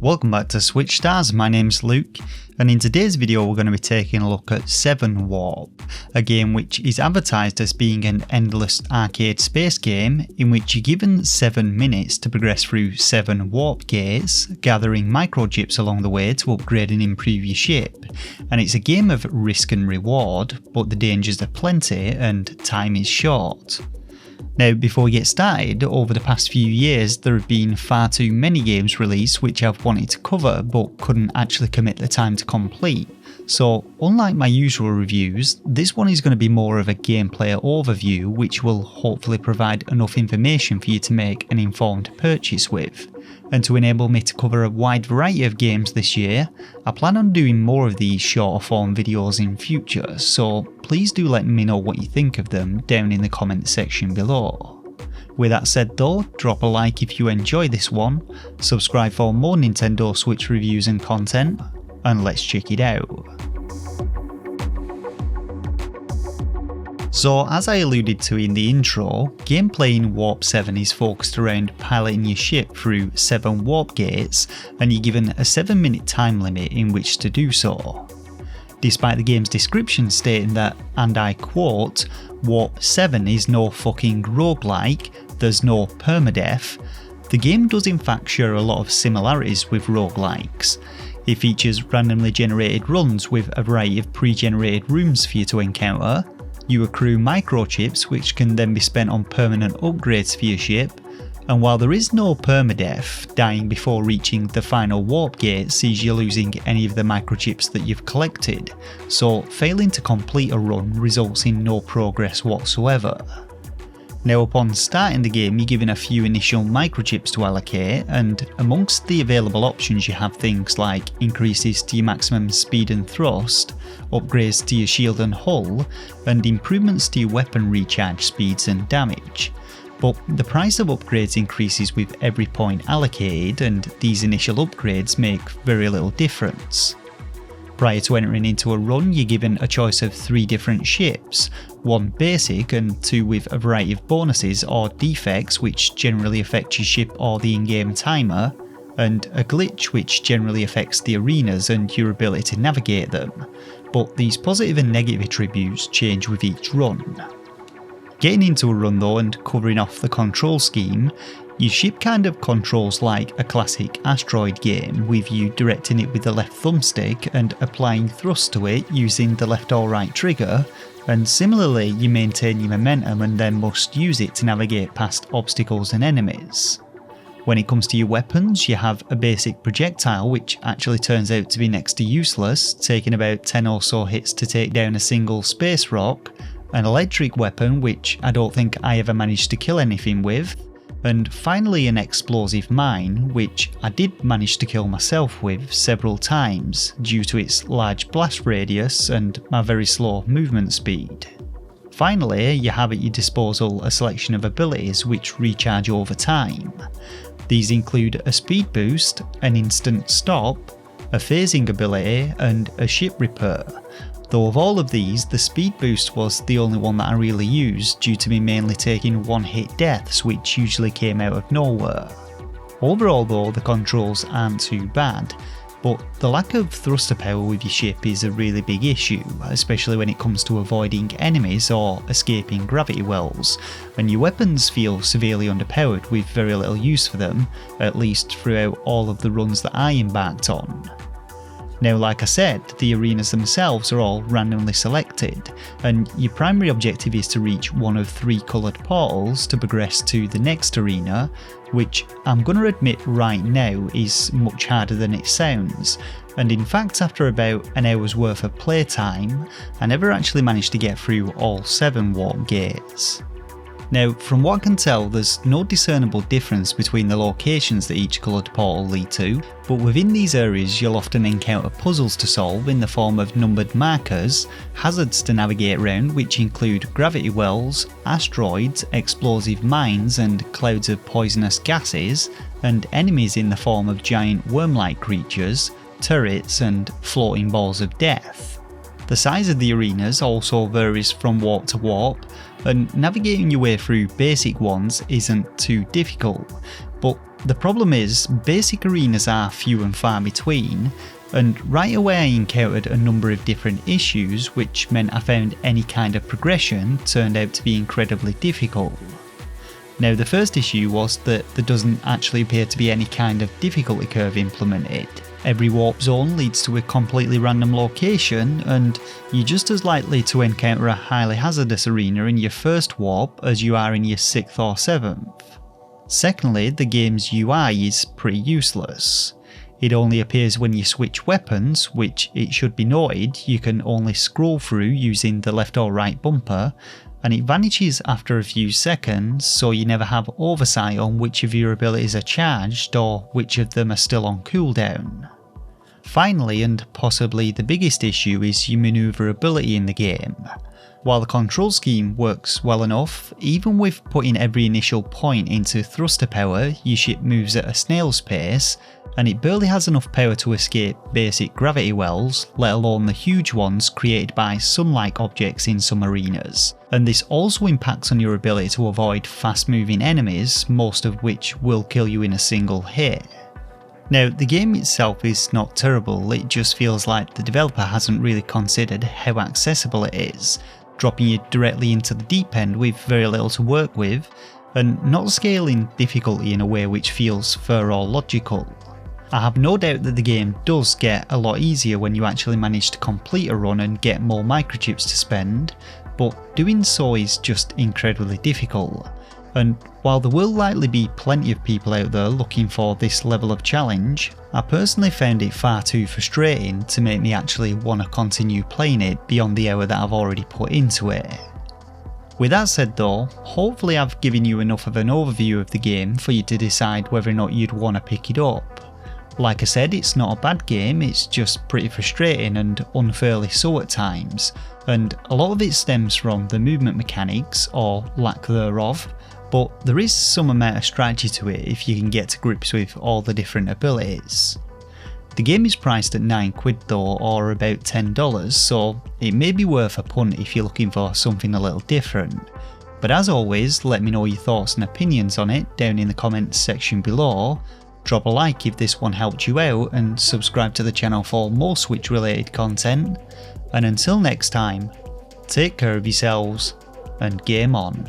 Welcome back to SwitchStars, my name's Luke, and in today's video we're going to be taking a look at 7 Warp, a game which is advertised as being an endless arcade space game in which you're given 7 minutes to progress through 7 warp gates, gathering microchips along the way to upgrade and improve your ship, and it's a game of risk and reward, but the dangers are plenty and time is short. Now, before we get started, over the past few years there have been far too many games released which I've wanted to cover but couldn't actually commit the time to complete. So, unlike my usual reviews, this one is going to be more of a gameplay overview which will hopefully provide enough information for you to make an informed purchase with. And to enable me to cover a wide variety of games this year, I plan on doing more of these shorter form videos in future, so please do let me know what you think of them down in the comments section below. With that said though, drop a like if you enjoy this one, subscribe for more Nintendo Switch reviews and content, and let's check it out. So, as I alluded to in the intro, gameplay in Warp 7 is focused around piloting your ship through 7 warp gates, and you're given a 7-minute time limit in which to do so. Despite the game's description stating that, and I quote, Warp 7 is no fucking roguelike, there's no permadeath, the game does in fact share a lot of similarities with roguelikes. It features randomly generated runs with a variety of pre-generated rooms for you to encounter. You accrue microchips which can then be spent on permanent upgrades for your ship, and while there is no permadeath, dying before reaching the final warp gate sees you losing any of the microchips that you've collected, so failing to complete a run results in no progress whatsoever. Now, upon starting the game you're given a few initial microchips to allocate, and amongst the available options you have things like increases to your maximum speed and thrust, upgrades to your shield and hull, and improvements to your weapon recharge speeds and damage. But the price of upgrades increases with every point allocated, and these initial upgrades make very little difference. Prior to entering into a run, you're given a choice of 3 different ships, 1 basic and 2 with a variety of bonuses or defects which generally affect your ship or the in-game timer, and a glitch which generally affects the arenas and your ability to navigate them, but these positive and negative attributes change with each run. Getting into a run though and covering off the control scheme, your ship kind of controls like a classic Asteroid game, with you directing it with the left thumbstick and applying thrust to it using the left or right trigger, and similarly you maintain your momentum and then must use it to navigate past obstacles and enemies. When it comes to your weapons, you have a basic projectile which actually turns out to be next to useless, taking about 10 or so hits to take down a single space rock, an electric weapon which I don't think I ever managed to kill anything with, and finally an explosive mine which I did manage to kill myself with several times due to its large blast radius and my very slow movement speed. Finally, you have at your disposal a selection of abilities which recharge over time. These include a speed boost, an instant stop, a phasing ability, and a ship repair. Though of all of these, the speed boost was the only one that I really used due to me mainly taking one-hit deaths which usually came out of nowhere. Overall though, the controls aren't too bad, but the lack of thruster power with your ship is a really big issue, especially when it comes to avoiding enemies or escaping gravity wells, and your weapons feel severely underpowered with very little use for them, at least throughout all of the runs that I embarked on. Now, like I said, the arenas themselves are all randomly selected, and your primary objective is to reach one of 3 coloured portals to progress to the next arena, which I'm going to admit right now is much harder than it sounds, and in fact after about an hour's worth of playtime, I never actually managed to get through all 7 warp gates. Now, from what I can tell, there's no discernible difference between the locations that each coloured portal lead to, but within these areas you'll often encounter puzzles to solve in the form of numbered markers, hazards to navigate around which include gravity wells, asteroids, explosive mines and clouds of poisonous gases, and enemies in the form of giant worm-like creatures, turrets and floating balls of death. The size of the arenas also varies from warp to warp, and navigating your way through basic ones isn't too difficult, but The problem is, basic arenas are few and far between, and right away I encountered a number of different issues, which meant I found any kind of progression turned out to be incredibly difficult. Now, the first issue was that there doesn't actually appear to be any kind of difficulty curve implemented. Every warp zone leads to a completely random location, and you're just as likely to encounter a highly hazardous arena in your first warp as you are in your 6th or 7th. Secondly, the game's UI is pretty useless. It only appears when you switch weapons, which, it should be noted, you can only scroll through using the left or right bumper, and it vanishes after a few seconds, so you never have oversight on which of your abilities are charged or which of them are still on cooldown. Finally, and possibly the biggest issue, is your manoeuvrability in the game. While the control scheme works well enough, even with putting every initial point into thruster power, your ship moves at a snail's pace, and it barely has enough power to escape basic gravity wells, let alone the huge ones created by sun-like objects in some arenas. And this also impacts on your ability to avoid fast-moving enemies, most of which will kill you in a single hit. Now, the game itself is not terrible, it just feels like the developer hasn't really considered how accessible it is, dropping you directly into the deep end with very little to work with, and not scaling difficulty in a way which feels fair or logical. I have no doubt that the game does get a lot easier when you actually manage to complete a run and get more microchips to spend, but doing so is just incredibly difficult. And while there will likely be plenty of people out there looking for this level of challenge, I personally found it far too frustrating to make me actually want to continue playing it beyond the hour that I've already put into it. With that said though, hopefully I've given you enough of an overview of the game for you to decide whether or not you'd want to pick it up. Like I said, it's not a bad game, it's just pretty frustrating and unfairly so at times, and a lot of it stems from the movement mechanics, or lack thereof, but there is some amount of strategy to it if you can get to grips with all the different abilities. The game is priced at £9 though, or about $10, so it may be worth a punt if you're looking for something a little different. But as always, let me know your thoughts and opinions on it down in the comments section below. Drop a like if this one helped you out, and subscribe to the channel for more Switch related content. And until next time, take care of yourselves and game on.